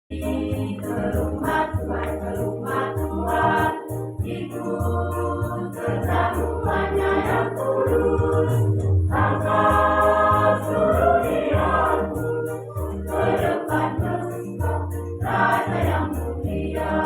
Ke rumah Tuhan, ke rumah Tuhan, ikut perjamuannya yang kudus. Angkat seluruh niatmu ke depan Mesbah Raja yang mulia.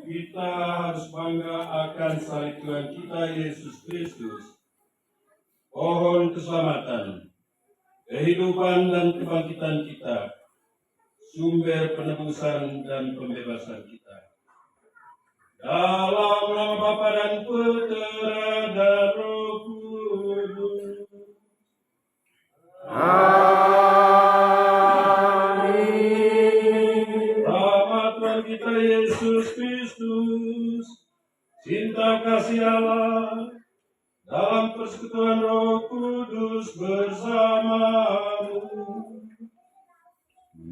Kita harus bangga akan salib Tuhan kita Yesus Kristus, pohon keselamatan, kehidupan dan kebangkitan kita, sumber penebusan dan pembebasan kita. Dalam nama Bapa dan Putra dan Roh Kudus. Amin. Rahmat Tuhan kita Yesus Kristus, cinta kasih Allah, dalam persekutuan Roh Kudus bersamamu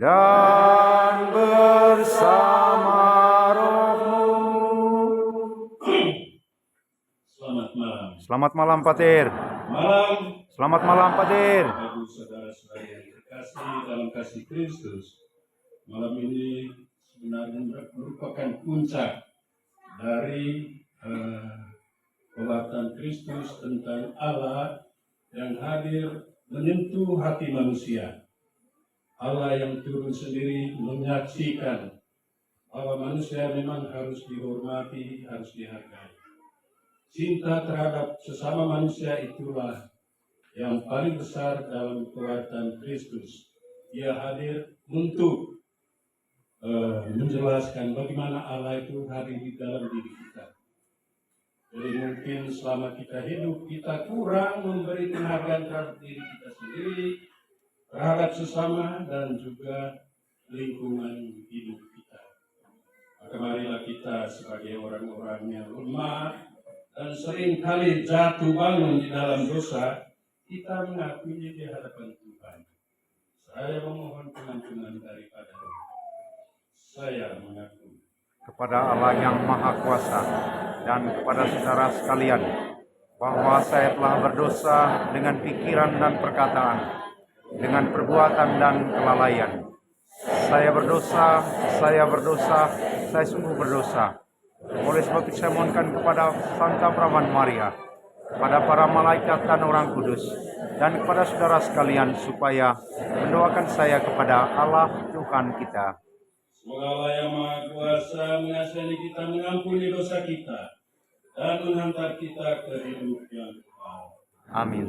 dan bersama rohmu. Selamat malam. Selamat malam, Patir. Malam, Selamat malam, Patir. Bapak saudara-saudara yang terkasih dalam kasih Kristus. Malam ini sebenarnya merupakan puncak dari pembacaan Kristus tentang Allah yang hadir menyentuh hati manusia. Allah yang turun sendiri menyaksikan bahwa manusia memang harus dihormati, harus dihargai. Cinta terhadap sesama manusia itulah yang paling besar dalam kekuatan Kristus. Ia hadir untuk menjelaskan bagaimana Allah itu hadir di dalam diri kita. Jadi mungkin selama kita hidup, kita kurang memberi penghargaan terhadap diri kita sendiri, terhadap sesama, dan juga lingkungan hidup kita. Maka marilah kita sebagai orang-orang yang lemah dan seringkali jatuh bangun di dalam dosa, kita mengakuinya di hadapan Tuhan. Saya memohon pengampunan daripada saya mengaku Kepada Allah yang Maha Kuasa dan kepada saudara sekalian, bahwa saya telah berdosa dengan pikiran dan perkataan, dengan perbuatan dan kelalaian. Saya berdosa, saya sungguh berdosa. Oleh sebab itu saya mohonkan kepada Santa Perawan Maria, kepada para malaikat dan orang kudus, dan kepada saudara sekalian supaya mendoakan saya kepada Allah Tuhan kita. semoga Allah yang Maha Kuasa mengasihani kita, mengampuni dosa kita, dan menghantar kita ke hidup yang kekal. Amin.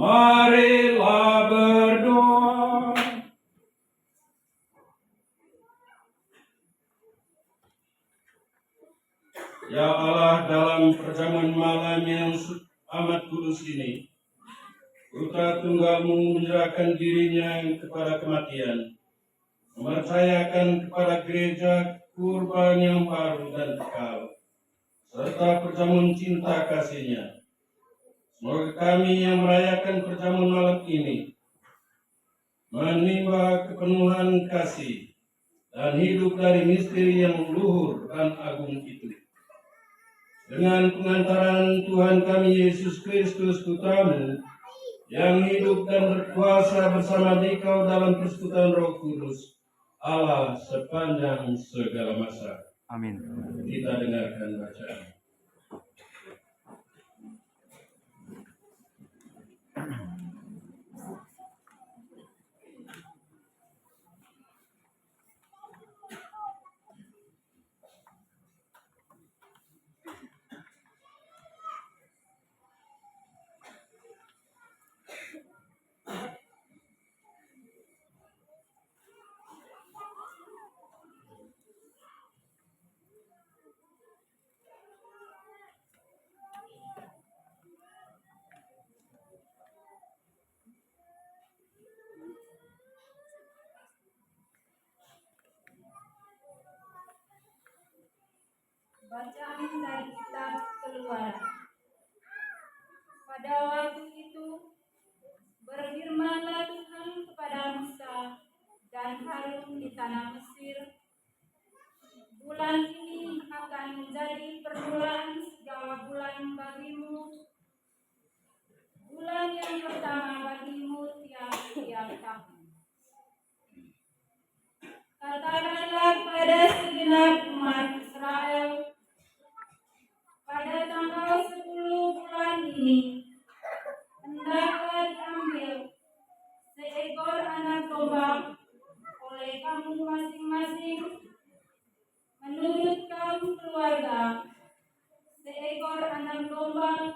Marilah berdoa. Ya Allah, dalam perjamuan malam yang amat kudus ini, Putra Tunggal-Mu menyerahkan dirinya kepada kematian, mempercayakan kepada gereja kurban yang baru dan kekal, serta perjamuan cinta kasih-Nya. Semoga kami yang merayakan perjamuan malam ini menimba kepenuhan kasih dan hidup dari misteri yang luhur dan agung itu. Dengan pengantaran Tuhan kami Yesus Kristus Putra-Mu, yang hidup dan berkuasa bersama Dikau dalam persekutuan Roh Kudus, Allah sepanjang segala masa. Amin. Kita dengarkan bacaan. Bacaan dari kitab Keluaran. Pada waktu itu berfirmanlah Tuhan kepada Musa dan Harun di tanah Mesir, bulan ini akan menjadi permulaan segala bulan bagimu, bulan yang pertama bagimu tiap-tiap tahun. Katakanlah pada segenap umat Israel, pada tanggal 10 bulan ini, hendaklah diambil seekor anak domba oleh kamu masing-masing, menurut kaum keluarga, seekor anak domba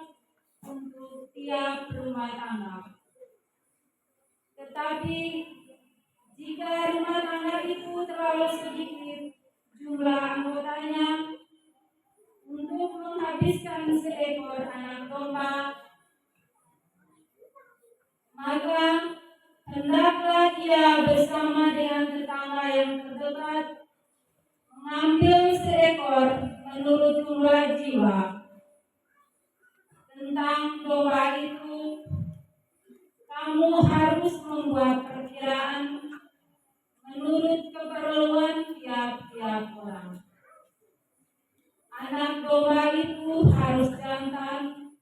untuk tiap rumah tangga. Tetapi jika rumah tangga itu terlalu sedikit jumlah anggotanya untuk menghabiskan seekor anak domba, maka hendaklah dia bersama dengan tetangga yang terdekat mengambil seekor menurut jumlah jiwa. Tentang domba itu, kamu harus membuat perkiraan menurut keperluan tiap-tiap orang. Anak domba itu harus jantan,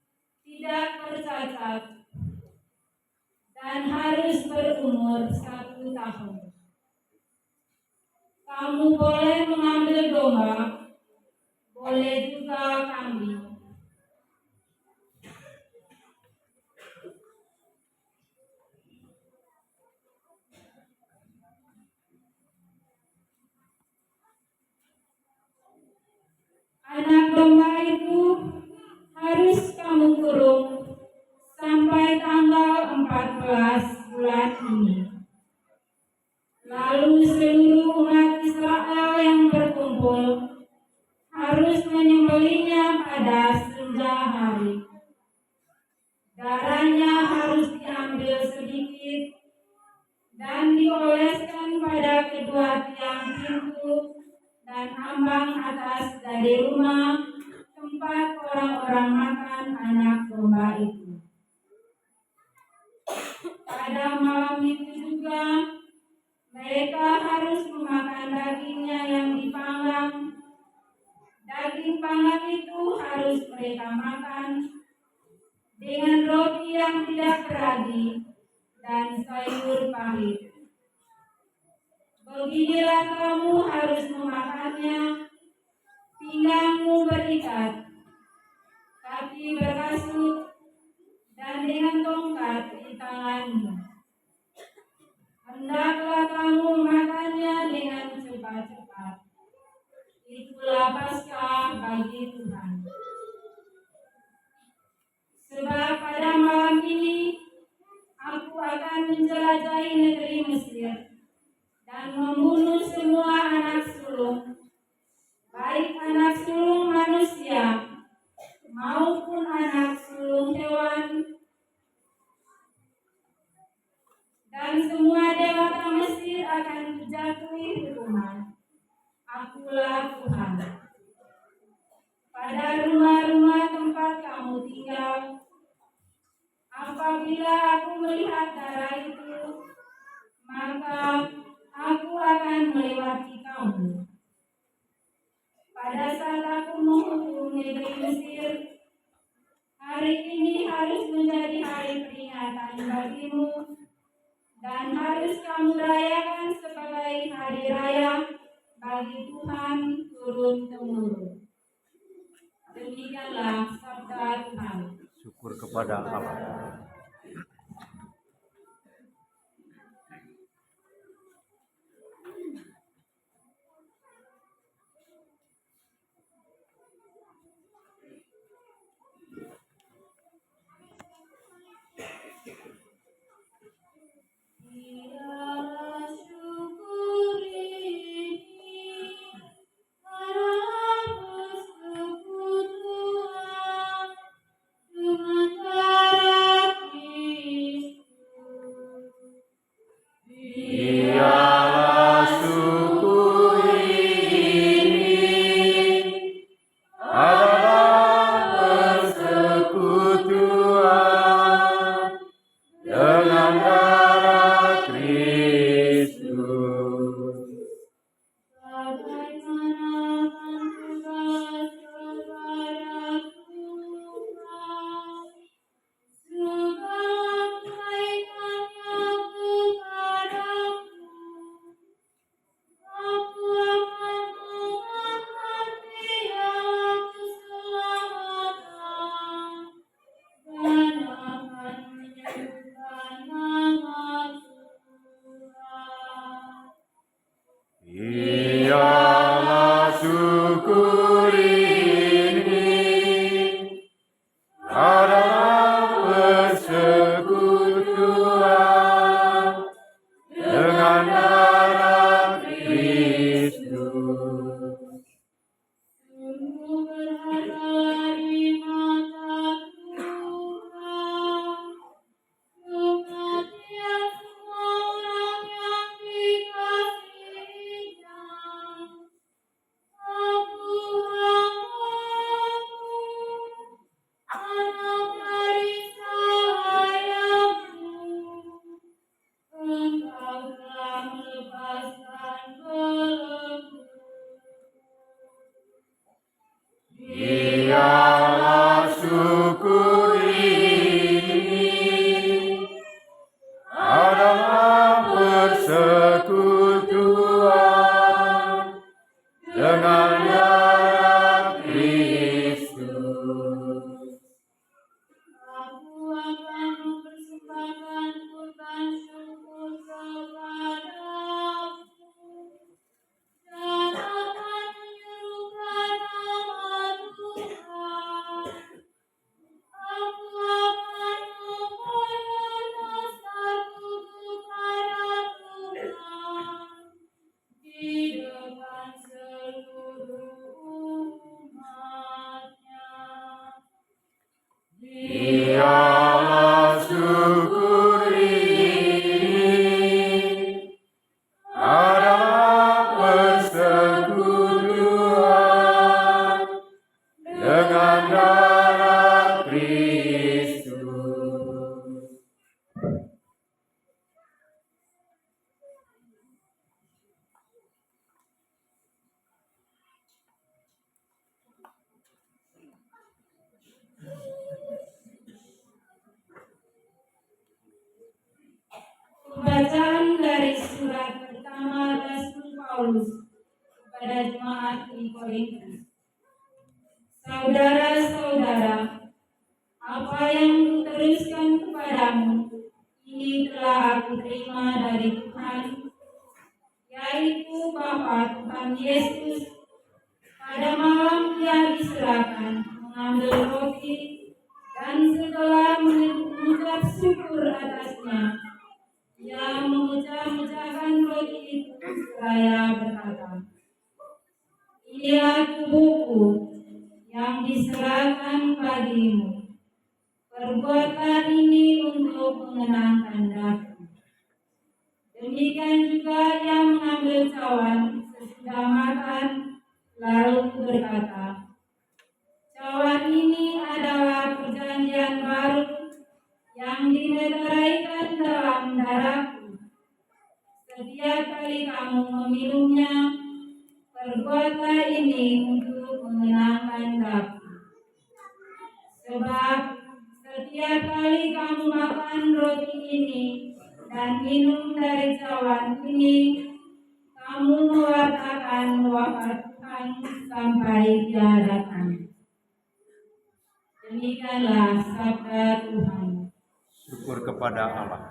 tidak bercacat, dan harus berumur 1 tahun. Kamu boleh mengambil domba, boleh juga kambing. Anak domba itu harus kamu kurung sampai tanggal 14 bulan ini. Lalu seluruh umat Israel yang berkumpul harus menyembelihnya pada senja hari. Darahnya harus diambil sedikit dan dioleskan pada kedua tiang pintu dan ambang atas dari rumah tempat orang-orang makan anak domba itu. Pada malam itu juga mereka harus memakan dagingnya yang dipanggang. Daging panggang itu harus mereka makan dengan roti yang tidak beragi dan sayur pahit. Beginilah kamu harus memakannya, pinggangmu berikat, kaki berkasut, dan dengan tongkat di tanganmu. Hendaklah kamu makannya dengan cepat-cepat. Itulah Paskah bagi Tuhan. Sebab pada malam ini aku akan menjelajahi negeri Mesir dan membunuh semua anak sulung, baik anak sulung manusia maupun anak sulung hewan, dan semua dewata Mesir akan dijatuhi hukuman. Akulah Tuhan. Pada rumah-rumah tempat kamu tinggal, apabila aku melihat darah itu, maka aku akan melewati kamu. Pada saat aku menghukum negeri Mesir, hari ini harus menjadi hari peringatan bagimu dan harus kamu rayakan sebagai hari raya bagi Tuhan turun-temurun. Demikianlah sabda Tuhan. Syukur kepada Allah. jemaat di Korintus. Saudara-saudara, apa yang kuteruskan kepadamu, ini telah aku terima dari Tuhan, yaitu bahwa Tuhan Yesus pada malam Dia diserahkan mengambil roti dan setelah mengucap syukur atasnya, Ia memecah-mecahkan roti itu seraya berkata, "Inilah tubuhku yang diserahkan bagimu. Perbuatlah ini untuk mengenangkan aku." Demikian juga Ia mengambil cawan sesudah makan, lalu berkata, "Cawan ini adalah perjanjian baru yang dimeteraikan dalam darahku. Setiap kali kamu meminumnya, perbuatlah ini untuk mengenangkan aku. Sebab setiap kali kamu makan roti ini dan minum dari cawan ini, kamu mewartakan wafat Tuhan sampai Dia datang." Demikianlah sabda Tuhan. Syukur kepada Allah.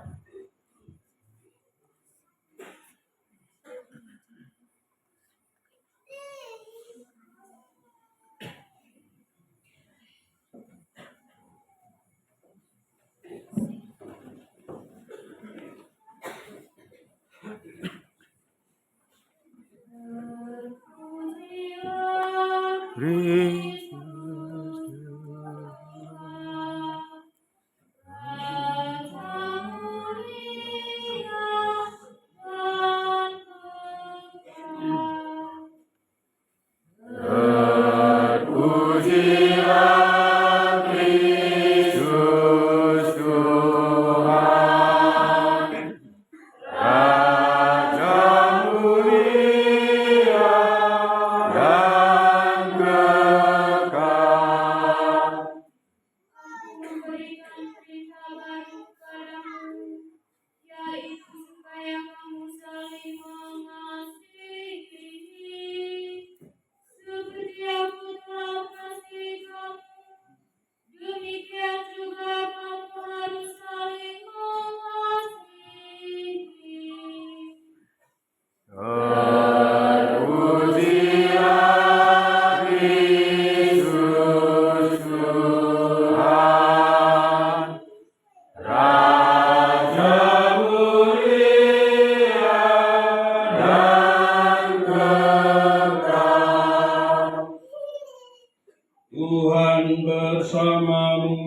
Tuhan bersamamu.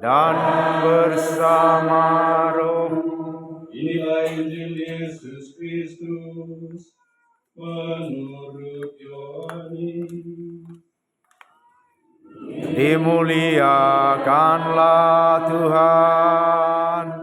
Dan bersama rohmu. Inilah Injil Yesus Kristus menurut Yohanes. Dimuliakanlah Tuhan.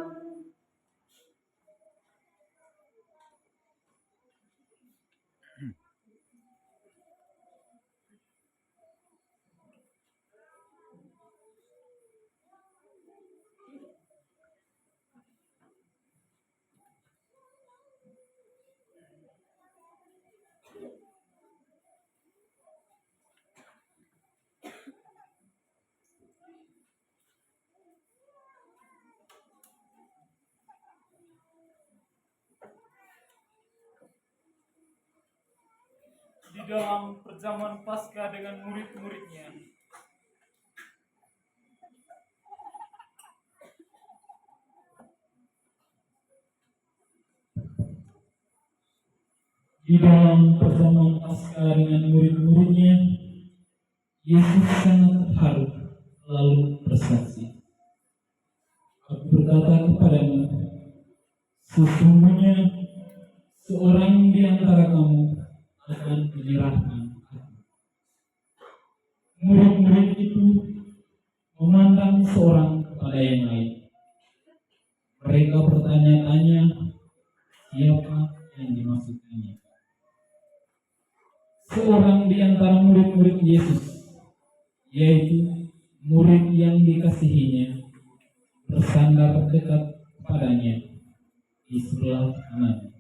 Di dalam perjamuan Paskah dengan murid-muridnya, Yesus sangat terharu lalu bersaksi, "Aku berkata kepadamu, sesungguhnya seorang di antara kamu akan menyerahkan aku." Murid-murid itu memandang seorang kepada yang lain. Mereka bertanya-tanya siapa yang dimaksudkannya. Seorang di antara murid-murid Yesus, yaitu murid yang dikasihinya, bersandar dekat padanya di sebelah kanannya.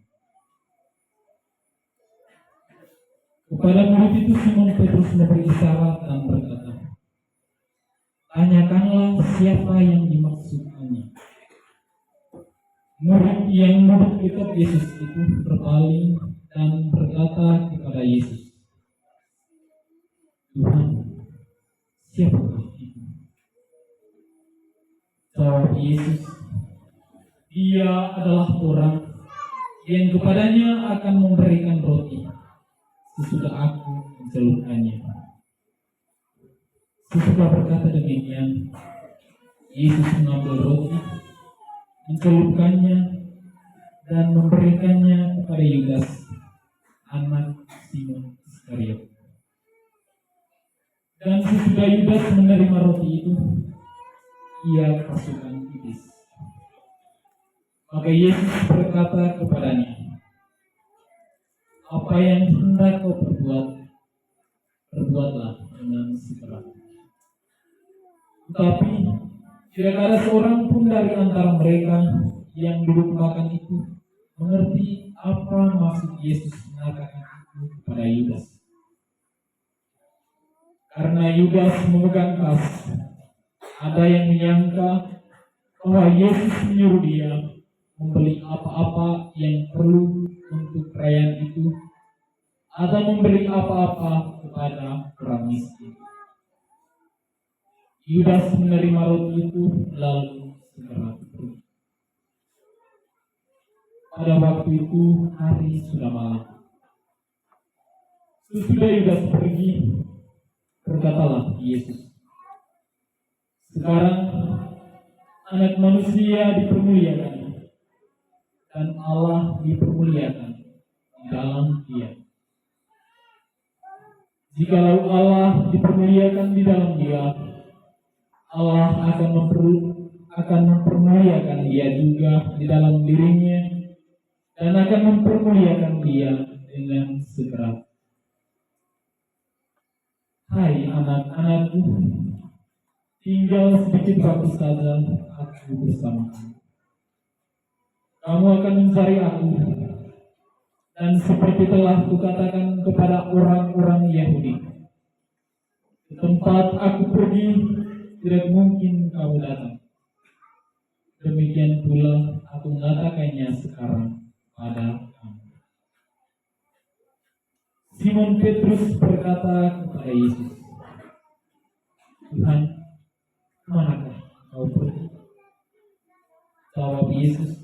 Kepada murid itu Simon Petrus memberi isyarat dan berkata, tanyakanlah siapa yang dimaksudkannya. Murid yang duduk dekat Yesus itu berpaling dan berkata kepada Yesus, Tuhan, siapakah itu? Jawab Yesus, dia adalah orang yang kepadanya akan memberikan roti sesudah aku mencelupkannya. Sesudah berkata demikian, Yesus mengambil roti, mencelupkannya, dan memberikannya kepada Yudas, anak Simon Iskariot. Dan sesudah Yudas menerima roti itu, ia kerasukan iblis. Maka Yesus berkata kepadanya, apa yang hendak kau perbuat, perbuatlah dengan segera. Tetapi tidak ada seorang pun dari antara mereka yang duduk makan itu mengerti apa maksud Yesus mengatakan itu kepada Yudas. Karena Yudas memegang tas, ada yang menyangka bahwa Yesus menyuruh dia membeli apa-apa yang perlu untuk perayaan itu, atau memberi apa-apa kepada orang miskin. Yudas menerima roti itu lalu segera pergi. Pada waktu itu hari sudah malam. Sesudah Yudas pergi, berkatalah Yesus, sekarang Anak Manusia dipermuliakan dan Allah dipermuliakan di dalam Dia. Jikalau Allah dipermuliakan di dalam Dia, Allah akan mempermuliakan Dia juga di dalam dirinya dan akan mempermuliakan Dia dengan segera. Hai anak-anakku, tinggal sedikit waktu saja aku bersama kamu. Kamu akan mencari aku, dan seperti telah kukatakan kepada orang-orang Yahudi, ke tempat aku pergi tidak mungkin kamu datang. Demikian pula aku mengatakannya sekarang pada kamu. Simon Petrus berkata kepada Yesus, Tuhan, kemanakah kau pergi? Jawab Yesus,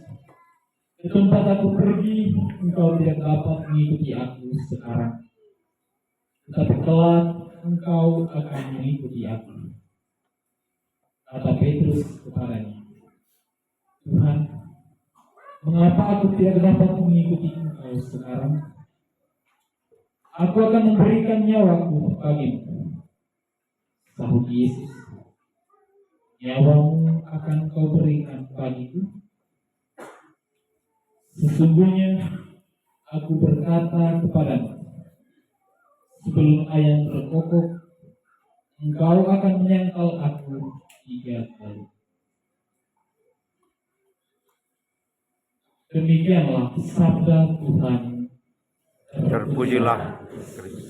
ke tempat aku pergi, engkau tidak dapat mengikuti aku sekarang, tetapi kelak engkau akan mengikuti aku. Kata Petrus kepadanya, Tuhan, mengapa aku tidak dapat mengikuti engkau sekarang? Aku akan memberikan nyawaku bagimu. Sahut Yesus, nyawamu akan kau berikan bagiku? Sesungguhnya aku berkata kepadamu, sebelum ayam berkokok, engkau akan menyangkal aku 3 kali. Demikianlah sabda Tuhan. Terpujilah Kristus.